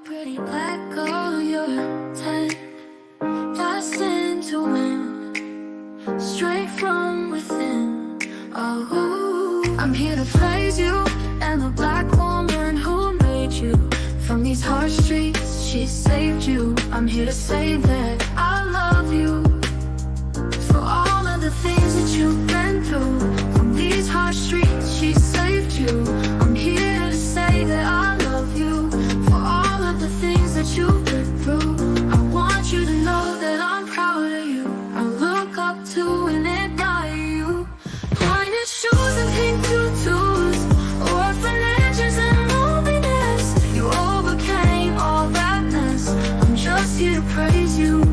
pretty black girl, you're 10, destined to win, straight from within. Oh, I'm here to praise you and the black woman who made you. From these harsh streets, she saved you. I'm here to say that I love you for all of the things that you've been through. From these harsh streets, she saved you. I'm here to say that I love you for all of the things that you've been through. I want you to know that I'm proud of you. I look up to and admire you. Pointed shoes and pink tutus, orphanages and loneliness. You overcame all that mess. I'm just here to praise you.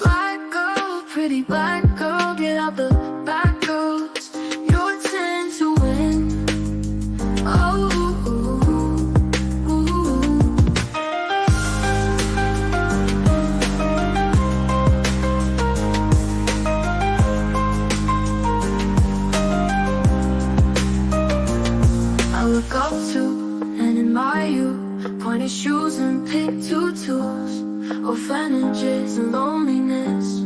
Black girl, pretty black girl, get out the back roads. You're 10 to win. Oh, I look up to and admire you. Pointed shoes and pink tutus, orphanages and loneliness.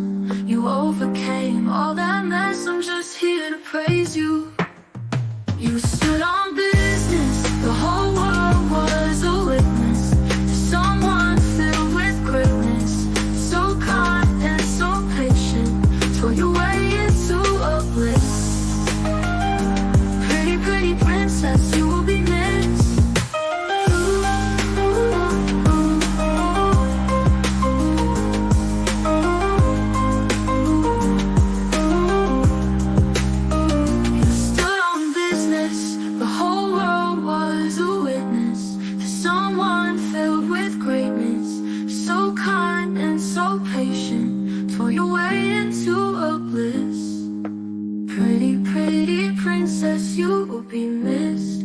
You overcame all that mess. I'm just here to praise you. You stood on business. The whole world was a witness to someone filled with greatness. So kind and so patient, tore your way into a bliss. Pretty, pretty princess, you will be missed. You stood on business. The whole world was a witness to someone filled with greatness. So kind and so patient, tore your way into a bliss. Pretty, pretty princess, you will be missed.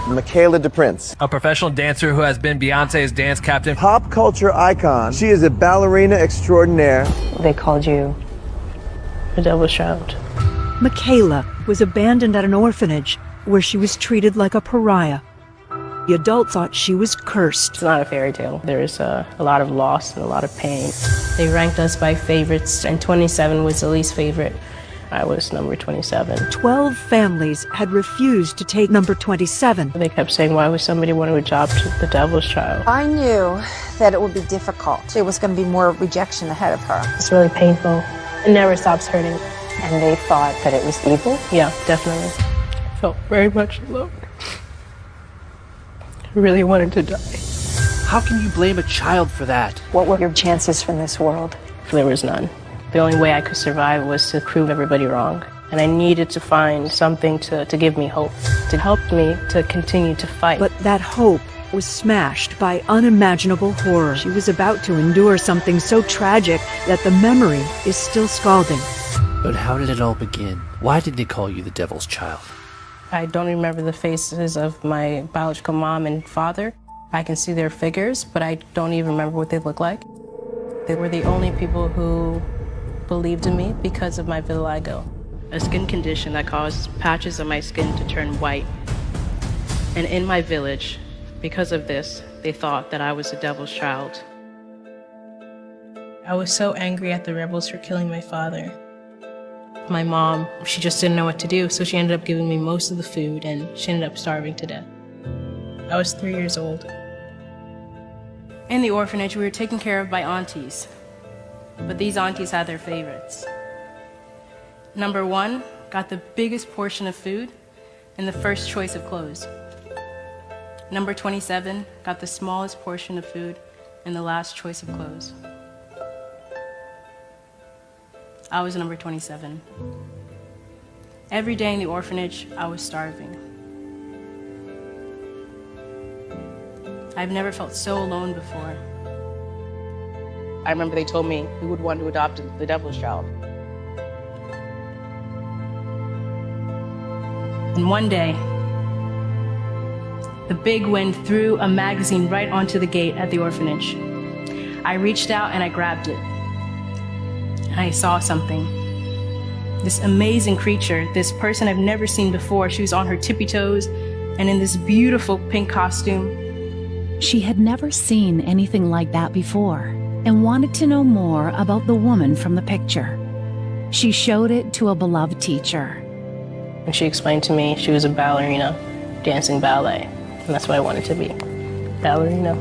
Michaela DePrince. A professional dancer who has been Beyonce's dance captain. Pop culture icon. She is a ballerina extraordinaire. They called you a devil's child. Michaela was abandoned at an orphanage where she was treated like a pariah. The adult thought she was cursed. It's not a fairy tale. There is a lot of loss and a lot of pain. They ranked us by favorites, and 27 was the least favorite. I was number 27. 12 families had refused to take number 27. They kept saying, why would somebody want to adopt the devil's child? I knew that it would be difficult. There was going to be more rejection ahead of her. It's really painful. It never stops hurting. And they thought that it was evil? Yeah, definitely. I felt very much alone. I really wanted to die. How can you blame a child for that? What were your chances from this world? There was none. The only way I could survive was to prove everybody wrong. And I needed to find something to give me hope, to help me to continue to fight. But that hope was smashed by unimaginable horror. She was about to endure something so tragic that the memory is still scalding. But how did it all begin? Why did they call you the devil's child? I don't remember the faces of my biological mom and father. I can see their figures, but I don't even remember what they look like. They were the only people who believed in me because of my vitiligo, a skin condition that caused patches of my skin to turn white. And in my village, because of this, they thought that I was a devil's child. I was so angry at the rebels for killing my father. My mom, she just didn't know what to do, so she ended up giving me most of the food, and she ended up starving to death. I was 3 years old. In the orphanage, we were taken care of by aunties, but these aunties had their favorites. Number 1 got the biggest portion of food and the first choice of clothes. Number 27 got the smallest portion of food and the last choice of clothes. I was number 27. Every day in the orphanage, I was starving. I've never felt so alone before. I remember they told me who would want to adopt the devil's child. And one day, the big wind threw a magazine right onto the gate at the orphanage. I reached out and I grabbed it. I saw something. This amazing creature, this person I've never seen before. She was on her tippy toes and in this beautiful pink costume. She had never seen anything like that before and wanted to know more about the woman from the picture. She showed it to a beloved teacher. And she explained to me she was a ballerina, dancing ballet. And that's what I wanted to be, ballerina.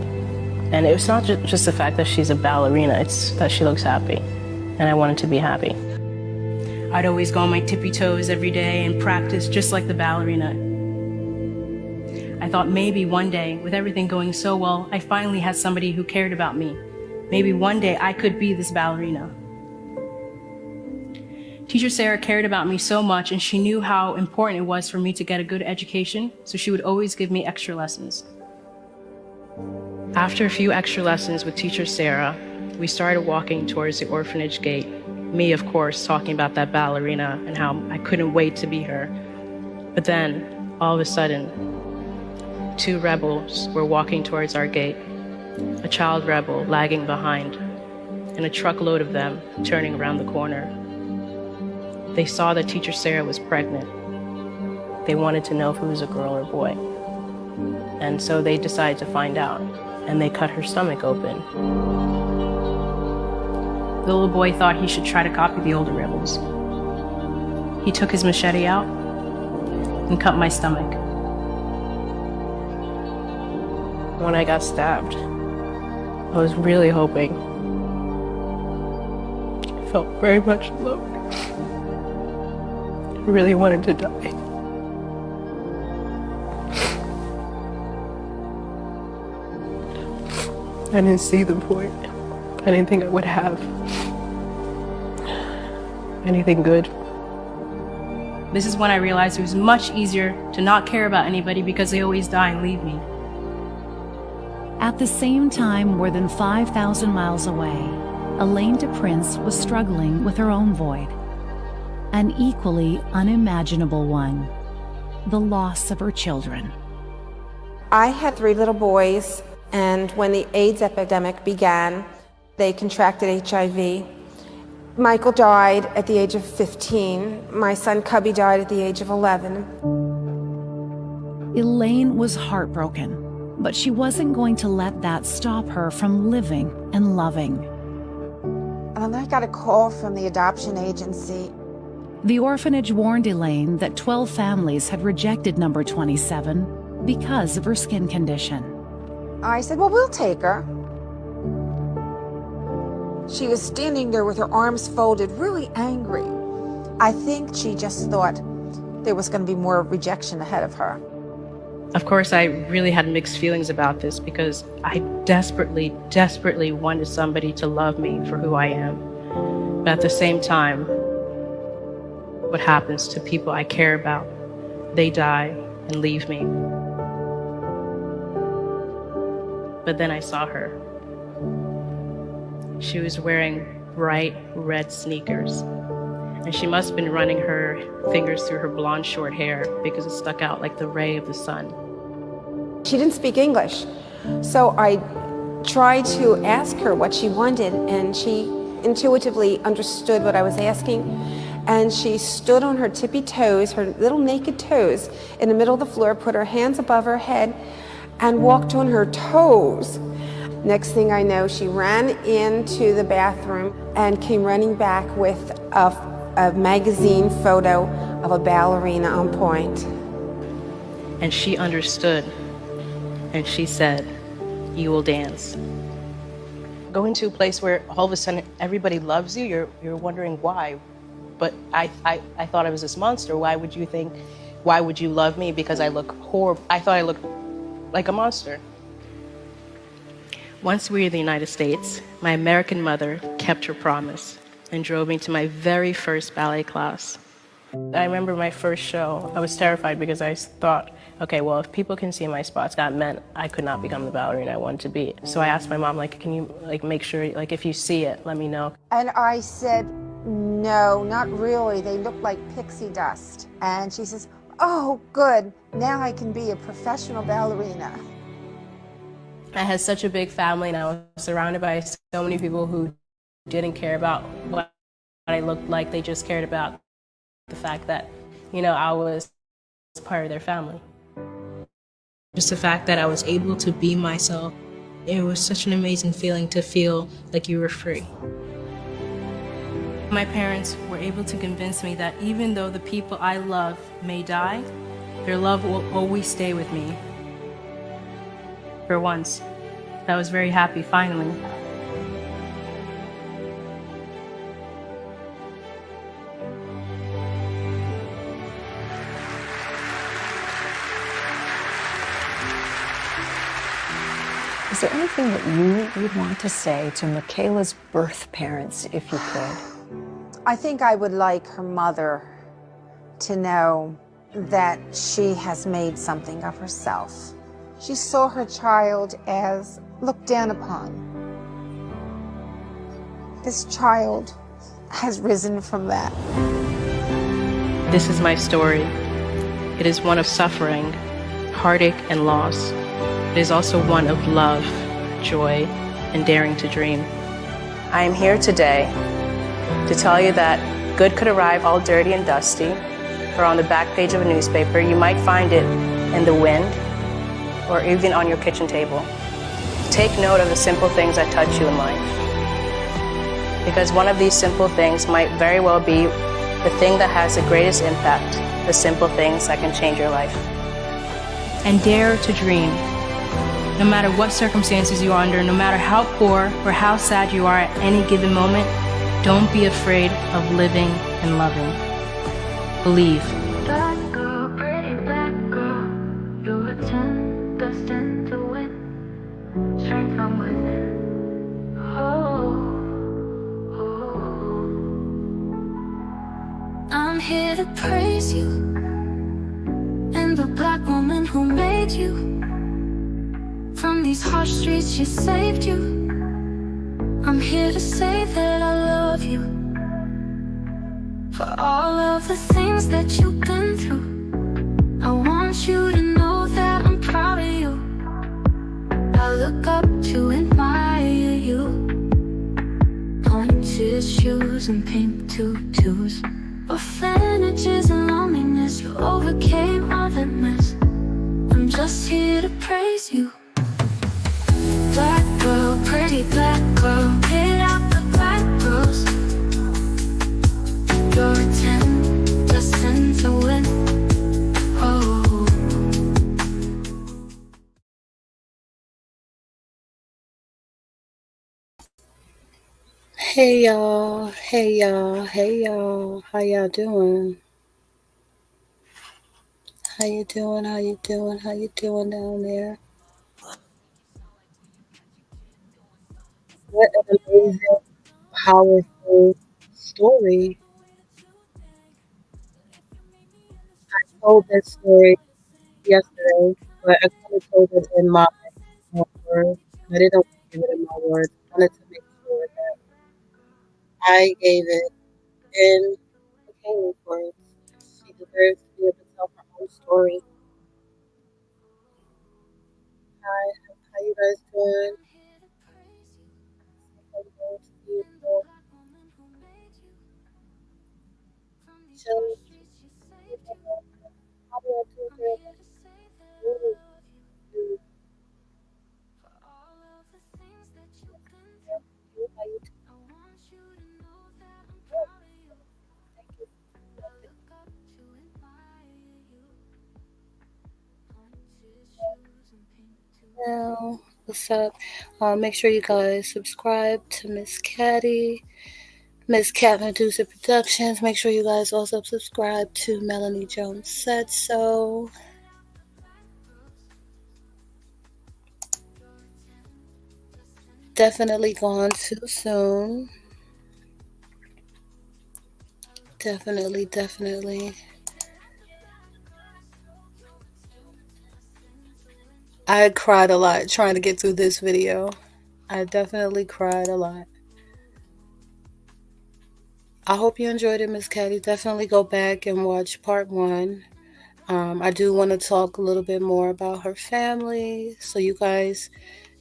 And it was not just the fact that she's a ballerina, it's that she looks happy. And I wanted to be happy. I'd always go on my tippy toes every day and practice just like the ballerina. I thought maybe one day, with everything going so well, I finally had somebody who cared about me. Maybe one day I could be this ballerina. Teacher Sarah cared about me so much, and she knew how important it was for me to get a good education, so she would always give me extra lessons. After a few extra lessons with Teacher Sarah, we started walking towards the orphanage gate. Me, of course, talking about that ballerina and how I couldn't wait to be her. But then, all of a sudden, 2 rebels were walking towards our gate, a child rebel lagging behind, and a truckload of them turning around the corner. They saw that Teacher Sarah was pregnant. They wanted to know if it was a girl or a boy. And so they decided to find out, and they cut her stomach open. The little boy thought he should try to copy the older rebels. He took his machete out and cut my stomach. When I got stabbed, I was really hoping. I felt very much alone. I really wanted to die. I didn't see the point. I didn't think I would have anything good. This is when I realized it was much easier to not care about anybody because they always die and leave me. At the same time, more than 5,000 miles away, Elaine DePrince was struggling with her own void. An equally unimaginable one, the loss of her children. I had 3 little boys, and when the AIDS epidemic began, they contracted HIV. Michael died at the age of 15. My son Cubby died at the age of 11. Elaine was heartbroken, but she wasn't going to let that stop her from living and loving. And then I got a call from the adoption agency. The orphanage warned Elaine that 12 families had rejected number 27 because of her skin condition. I said, well, we'll take her. She was standing there with her arms folded, really angry. I think she just thought there was going to be more rejection ahead of her. Of course, I really had mixed feelings about this because I desperately, desperately wanted somebody to love me for who I am. But at the same time, what happens to people I care about? They die and leave me. But then I saw her. She was wearing bright red sneakers, and she must have been running her fingers through her blonde short hair because it stuck out like the ray of the sun. She didn't speak English, so I tried to ask her what she wanted, and she intuitively understood what I was asking, and she stood on her tippy toes, her little naked toes, in the middle of the floor, put her hands above her head, and walked on her toes. Next thing I know, she ran into the bathroom and came running back with a magazine photo of a ballerina on point. And she understood, and she said, "You will dance." Going to a place where all of a sudden everybody loves you, you're wondering why. But I thought I was this monster. Why would you love me? Because I look horrible. I thought I looked like a monster. Once we were in the United States, my American mother kept her promise and drove me to my very first ballet class. I remember my first show, I was terrified because I thought, okay, well, if people can see my spots, that meant I could not become the ballerina I wanted to be. So I asked my mom, can you make sure, if you see it, let me know. And I said, no, not really. They look like pixie dust. And she says, oh, good. Now I can be a professional ballerina. I had such a big family, and I was surrounded by so many people who didn't care about what I looked like. They just cared about the fact that, I was part of their family. Just the fact that I was able to be myself, it was such an amazing feeling to feel like you were free. My parents were able to convince me that even though the people I love may die, their love will always stay with me. For once, I was very happy finally. Is there anything that you would want to say to Michaela's birth parents, if you could? I think I would like her mother to know that she has made something of herself. She saw her child as looked down upon. This child has risen from that. This is my story. It is one of suffering, heartache, and loss. It is also one of love, joy, and daring to dream. I am here today to tell you that good could arrive all dirty and dusty, or on the back page of a newspaper. You might find it in the wind, or even on your kitchen table. Take note of the simple things that touch you in life, because one of these simple things might very well be the thing that has the greatest impact, the simple things that can change your life. And dare to dream. No matter what circumstances you are under, no matter how poor or how sad you are at any given moment, don't be afraid of living and loving. Believe. Black girl, pretty black girl, you're a 10 destined to win. Strength from within. I'm here to praise you and the black woman who made you. From these harsh streets, she saved you. I'm here to say that I love you for all of the things that you've been through. I want you to know that I'm proud of you. I look up to admire you. Pointed shoes and pink tutus, orphanages and loneliness. You overcame all that mess. I'm just here to praise you. Black girl, pretty black girl, hit out the black girls. You're a 10, destined to win. Oh. Hey y'all, hey y'all, hey y'all, how y'all doing? How you doing, how you doing, how you doing down there? What an amazing, powerful story. I told that story yesterday, but I kind of told it in my own words. I didn't give it in my words. I wanted to make sure that I gave it in Michaela's words. She deserves to be able to tell her own story. Hi, how you guys doing? Beautiful. Chilling. How do I do that? Really, really. How you doing? Thank you. Well, what's up? Make sure you guys subscribe to Miss Caddy, Miss Cat Medusa Productions. Make sure you guys also subscribe to Melanie Jones Said So. Definitely gone too soon. Definitely. I cried a lot trying to get through this video. I definitely cried a lot. I hope you enjoyed it, Miss Caddy. Definitely go back and watch part 1. I do want to talk a little bit more about her family, so you guys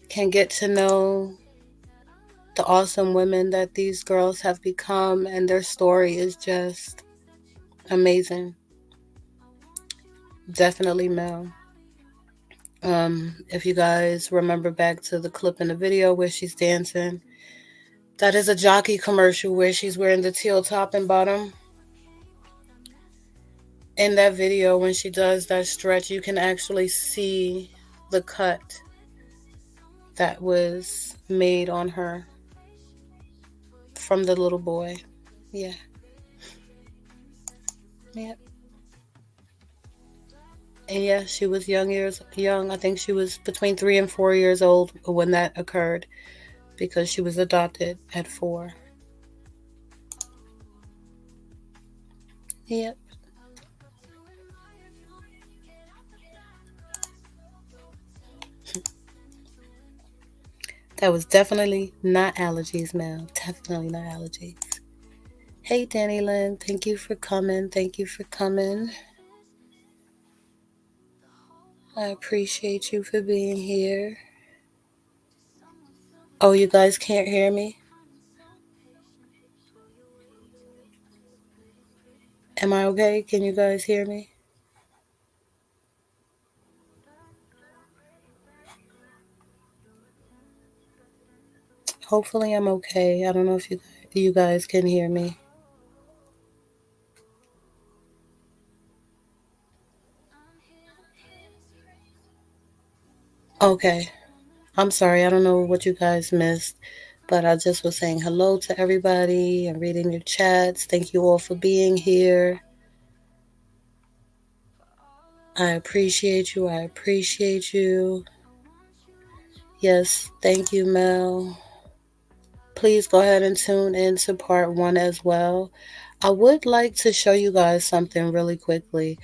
can get to know the awesome women that these girls have become, and their story is just amazing. Definitely Mel. If you guys remember back to the clip in the video where she's dancing, that is a jockey commercial where she's wearing the teal top and bottom. In that video, when she does that stretch, you can actually see the cut that was made on her from the little boy. Yeah. Yep. And yeah, she was young. I think she was between 3 and 4 years old when that occurred, because she was adopted at 4. Yep. That was definitely not allergies, Mel. Definitely not allergies. Hey, Danny Lynn. Thank you for coming. Thank you for coming. I appreciate you for being here. Oh, you guys can't hear me? Am I okay? Can you guys hear me? Hopefully I'm okay. I don't know if you guys can hear me. Okay. I'm sorry. I don't know what you guys missed, but I just was saying hello to everybody and reading your chats. Thank you all for being here. I appreciate you. I appreciate you. Yes, thank you, Mel. Please go ahead and tune in to part 1 as well. I would like to show you guys something really quickly.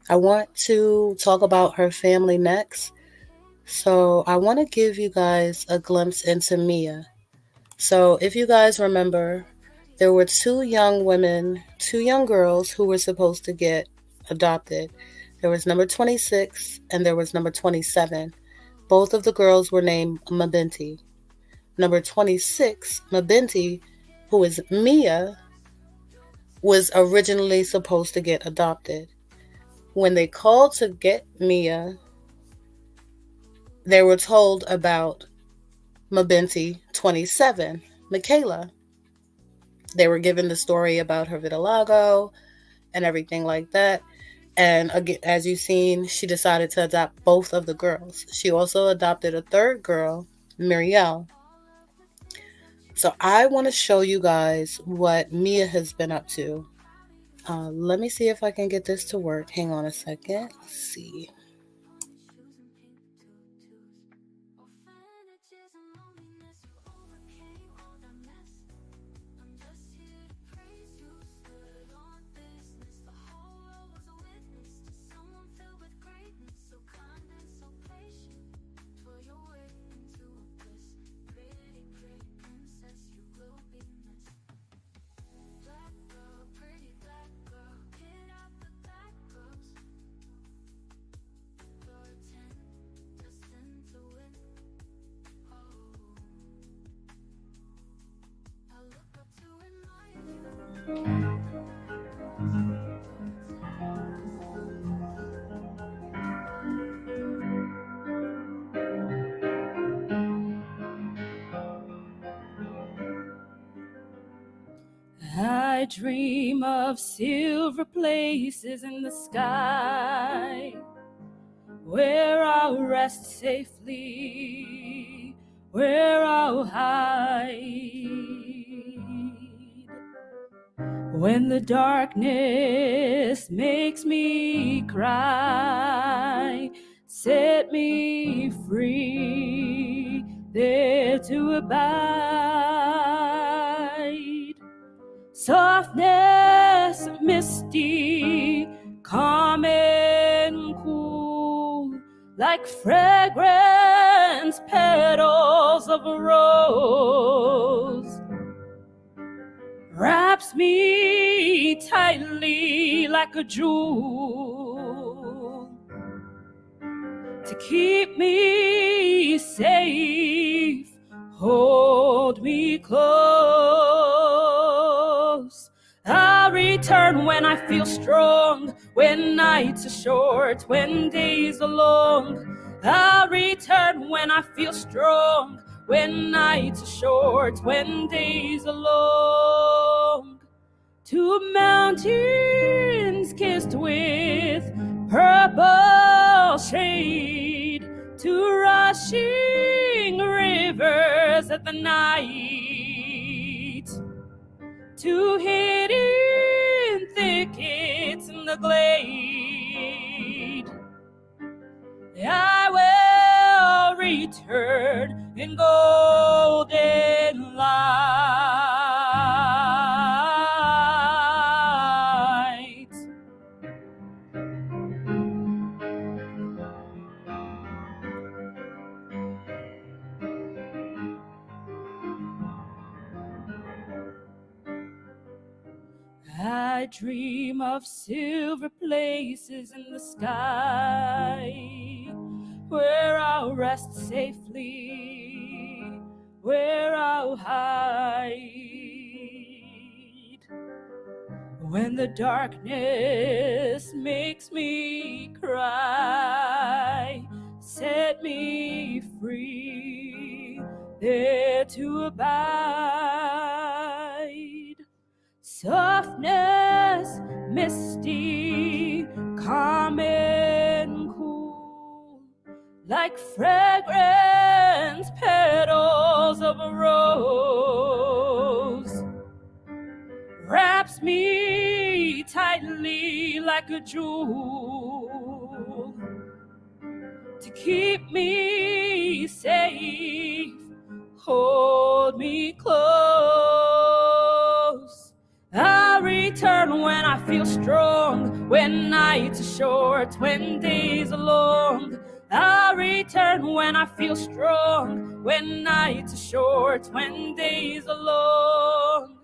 I want to talk about her family next. So I want to give you guys a glimpse into Mia. So if you guys remember, there were 2 young girls who were supposed to get adopted. There was number 26 and there was number 27. Both of the girls were named Mabinti. Number 26, Mabinti, who is Mia, was originally supposed to get adopted. When they called to get Mia, they were told about Mabinti 27, Michaela. They were given the story about her vitiligo and everything like that. And again, as you've seen, she decided to adopt both of the girls. She also adopted a third girl, Muriel. So I want to show you guys what Mia has been up to. Let me see if I can get this to work. Hang on a second. Let's see. I dream of silver places in the sky where I'll rest safely, where I'll hide. When the darkness makes me cry, set me free, there to abide. Softness misty, calm and cool, like fragrance petals of a rose, wraps me tightly like a jewel, to keep me safe. Hold me close. I'll return when I feel strong, when nights are short, when days are long. I'll return when I feel strong, when nights are short, when days are long. To mountains kissed with purple shade, to rushing rivers at the night, to hidden thickets in the glade. I will return in golden light. I dream of silver places in the sky, where I'll rest safely, where I'll hide. When the darkness makes me cry, set me free, there to abide. Softness, misty, calm and cool, like fragrance petals of a rose, wraps me tightly like a jewel, to keep me safe, hold me close. I'll return when I feel strong, when nights are short, when days are long. I'll return when I feel strong, when nights are short, when days are long.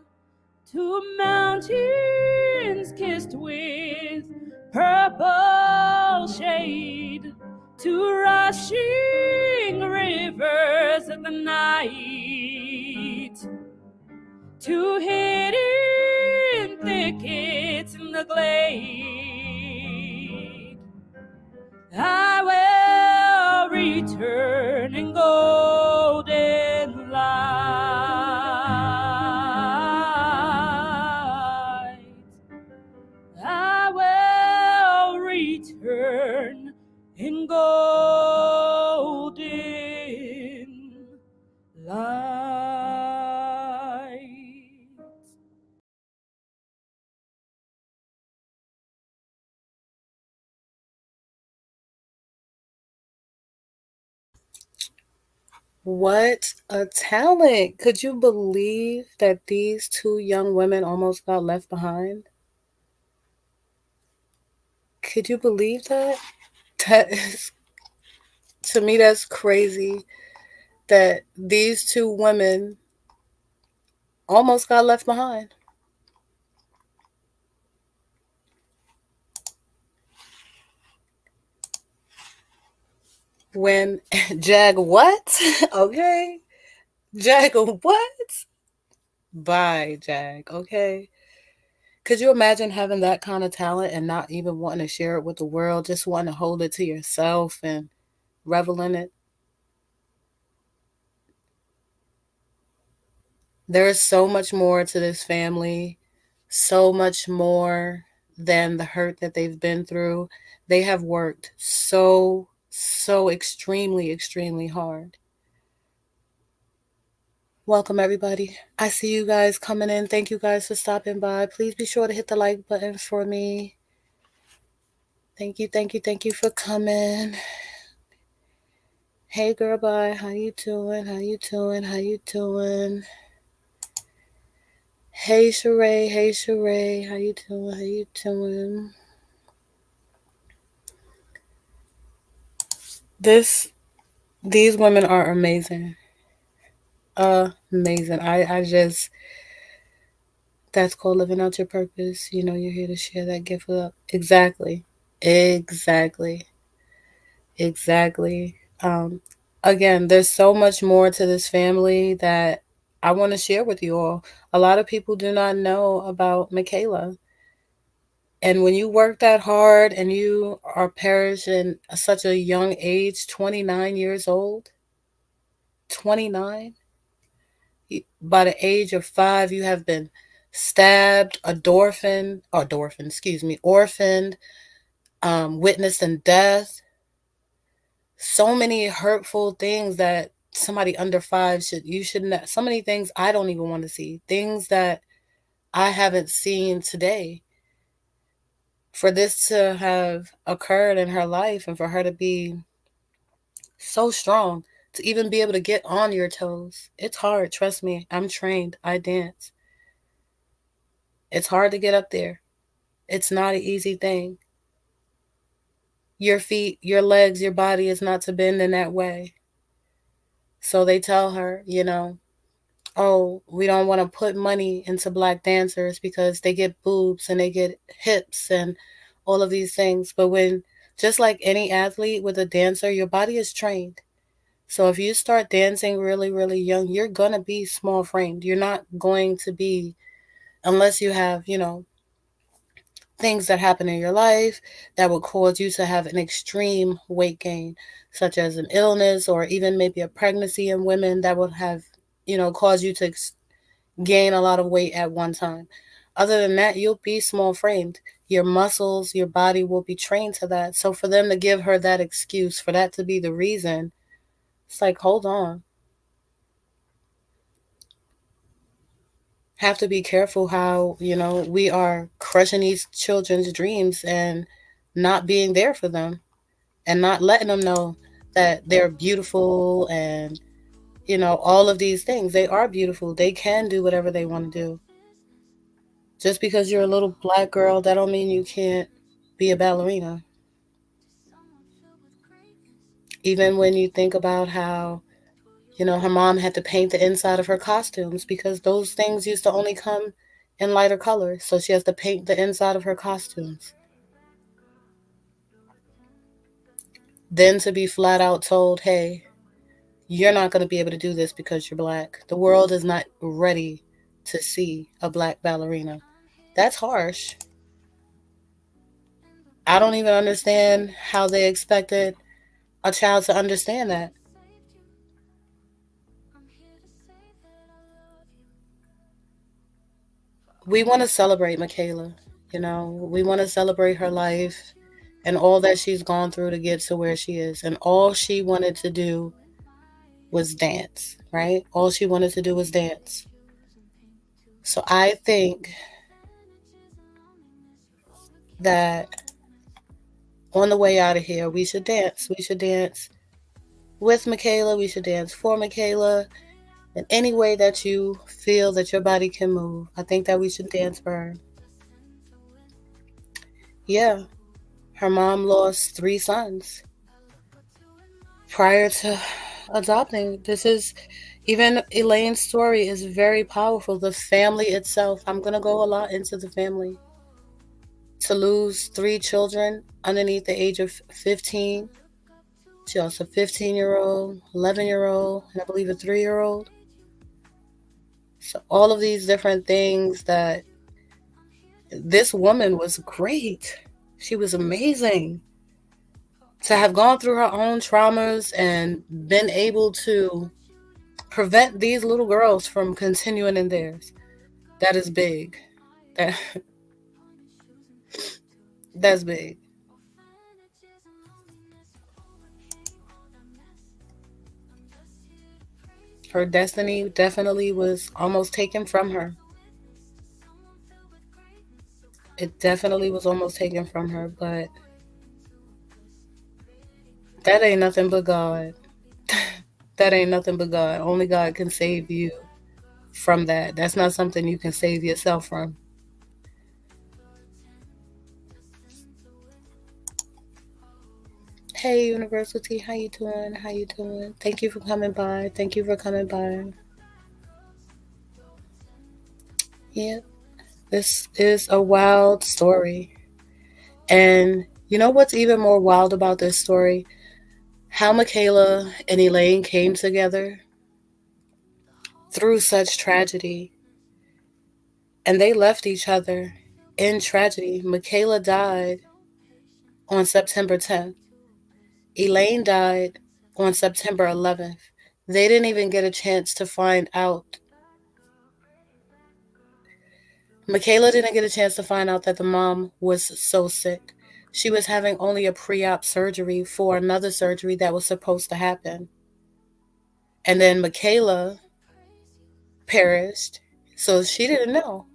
To mountains kissed with purple shade, to rushing rivers at the night, to hidden thickets in the glade. I will return in golden light. I will return in golden light. What a talent. Could you believe that these two young women almost got left behind? Could you believe that? That is, to me, that's crazy that these two women almost got left behind. When Jag, what? Okay. Jag, what? Bye, Jag. Okay. Could you imagine having that kind of talent and not even wanting to share it with the world, just wanting to hold it to yourself and revel in it? There is so much more to this family, so much more than the hurt that they've been through. They have worked so extremely, extremely hard. Welcome, everybody. I see you guys coming in. Thank you guys for stopping by. Please be sure to hit the like button for me. Thank you for coming. Hey, girl, bye. How you doing? How you doing? How you doing? Hey, Sheree. Hey, Sheree. How you doing? How you doing? These women are amazing. Amazing. I just, that's called living out your purpose. You know, you're here to share that gift up. Exactly. Exactly. Again, there's so much more to this family that I want to share with you all. A lot of people do not know about Michaela. And when you work that hard and you are perishing at such a young age, 29 years old, 29, by the age of 5, you have been stabbed, orphaned, witnessing death, so many hurtful things that somebody under 5 you should not, so many things I don't even want to see, things that I haven't seen today. For this to have occurred in her life and for her to be so strong, to even be able to get on your toes, it's hard. Trust me, I'm trained. I dance. It's hard to get up there. It's not an easy thing. Your feet, your legs, your body is not to bend in that way. So they tell her, oh, we don't want to put money into black dancers because they get boobs and they get hips and all of these things. But when, just like any athlete with a dancer, your body is trained. So if you start dancing really, really young, you're going to be small framed. You're not going to be, unless you have, things that happen in your life that would cause you to have an extreme weight gain, such as an illness or even maybe a pregnancy in women that would have, cause you to gain a lot of weight at one time. Other than that, you'll be small framed. Your muscles, your body will be trained to that. So for them to give her that excuse, for that to be the reason, it's like, hold on. Have to be careful how, we are crushing these children's dreams and not being there for them and not letting them know that they're beautiful and, all of these things. They are beautiful. They can do whatever they want to do. Just because you're a little black girl, that don't mean you can't be a ballerina. Even when you think about how, her mom had to paint the inside of her costumes because those things used to only come in lighter colors. So she has to paint the inside of her costumes. Then to be flat out told, hey, you're not going to be able to do this because you're black. The world is not ready to see a black ballerina. That's harsh. I don't even understand how they expected a child to understand that. We want to celebrate Michaela. We want to celebrate her life and all that she's gone through to get to where she is. And all she wanted to do was dance, right? All she wanted to do was dance. So I think that on the way out of here, we should dance. We should dance with Michaela. We should dance for Michaela. In any way that you feel that your body can move, I think that we should dance for her. Yeah, her mom lost 3 sons prior to adopting. Even Elaine's story is very powerful. The family itself, I'm going to go a lot into the family. To lose 3 children underneath the age of 15. She also a 15-year-old, 11-year-old, and I believe a 3-year-old. So all of these different things that this woman was great. She was amazing. To have gone through her own traumas and been able to prevent these little girls from continuing in theirs. That is big. That's big. Her destiny definitely was almost taken from her. It definitely was almost taken from her, but that ain't nothing but God. That ain't nothing but God. Only God can save you from that. That's not something you can save yourself from. Hey, University, how you doing? How you doing? Thank you for coming by. Thank you for coming by. Yep. This is a wild story. And you know what's even more wild about this story? how Michaela and Elaine came together through such tragedy. And they left each other in tragedy. Michaela died on September 10th. Elaine died on September 11th. They didn't even get a chance to find out. Michaela didn't get a chance to find out that the mom was so sick. She was having only a pre-op surgery for another surgery that was supposed to happen. And then Michaela perished, so she didn't know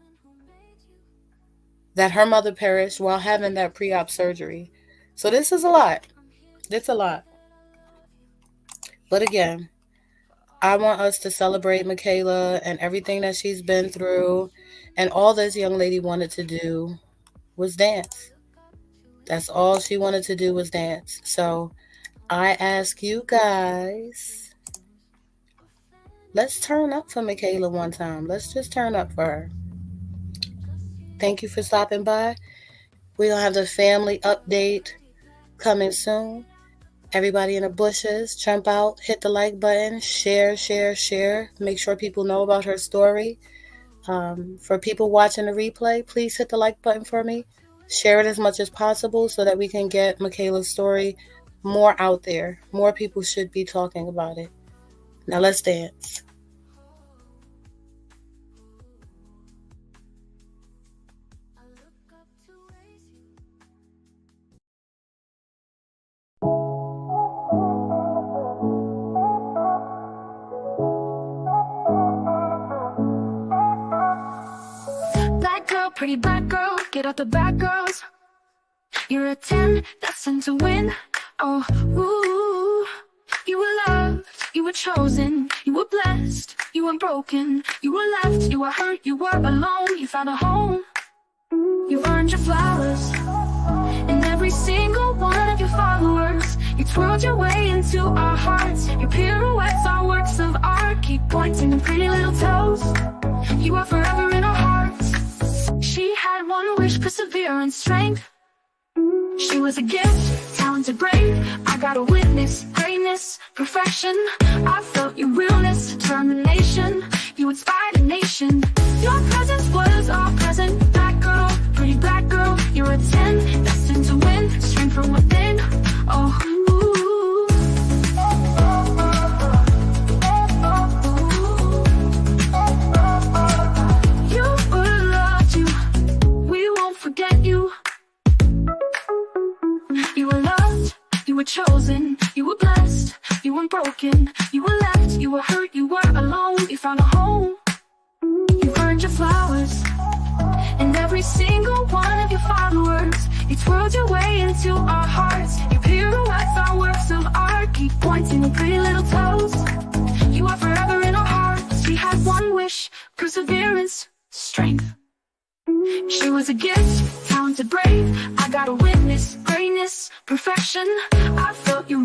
that her mother perished while having that pre-op surgery. So this is a lot. It's a lot. But again, I want us to celebrate Michaela and everything that she's been through. And all this young lady wanted to do was dance. That's all she wanted to do was dance. So I ask you guys, let's turn up for Michaela one time. Let's just turn up for her. Thank you for stopping by. We're going to have the family update coming soon. Everybody in the bushes, jump out, hit the like button, share. Make sure people know about her story. For people watching the replay, please hit the like button for me. Share it as much as possible so that we can get Michaela's story more out there. More people should be talking about it. Now let's dance. Pretty black girl, get out the back, girls. You're a 10, that's in to win. Oh, ooh. You were loved, you were chosen, you were blessed, you were broken, you were left, you were hurt, you were alone. You found a home, you've earned your flowers. And every single one of your followers, you twirled your way into our hearts. Your pirouettes are works of art. Keep pointing them pretty little toes. You are forever in our hearts. She had one wish, perseverance, strength. She was a gift, talented, brave. I got a witness, greatness, perfection. I felt your realness, determination. You inspired a nation. Your presence was all present. Black girl, pretty black girl. You're a 10, destined to win. Strength from within. Oh, you were chosen, you were blessed, you weren't broken, you were left, you were hurt, you were alone. You found a home, you've earned your flowers. And every single one of your followers, you twirled your way into our hearts. Your pirouettes are works of art. Keep pointing your pretty little toes. You are forever in our hearts. She had one wish, perseverance, strength. She was a gift, talented, brave. I got a witness, greatness, perfection. I felt your